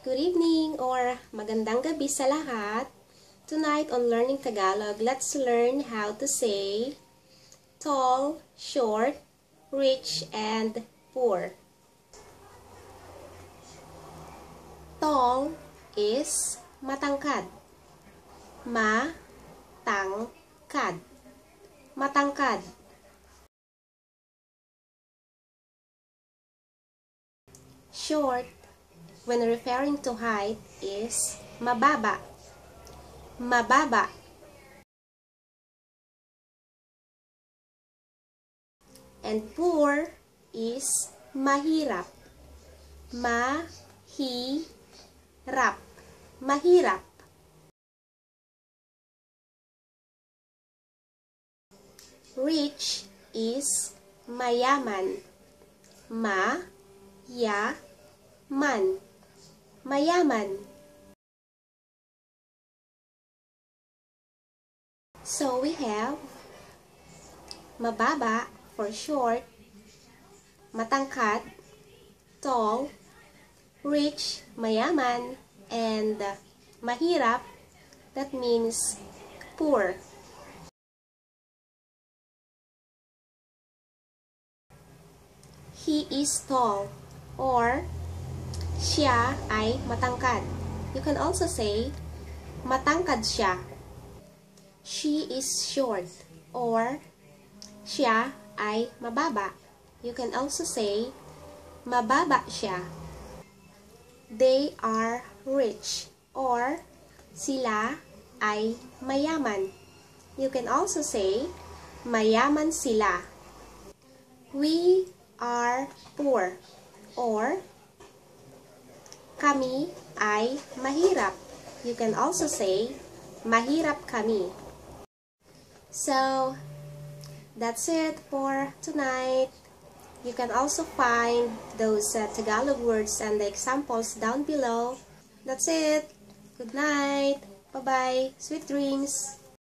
Good evening or magandang gabi sa lahat. Tonight on Learning Tagalog, let's learn how to say tall, short, rich, and poor. Tall is matangkad. Matangkad. Matangkad. Short, when referring to height, is mababa. Mababa. And poor is mahirap. Mahirap. Mahirap. Rich is mayaman. Mayaman. Mayaman. So we have mababa for short, matangkad, tall, rich, mayaman, and mahirap, that means poor. He is tall, or siya ay matangkad. You can also say, matangkad siya. She is short, or siya ay mababa. You can also say, mababa siya. They are rich, or sila ay mayaman. You can also say, mayaman sila. We are poor, or kami ay mahirap. You can also say, mahirap kami. So, that's it for tonight. You can also find those Tagalog words and the examples down below. That's it. Good night. Bye-bye. Sweet dreams.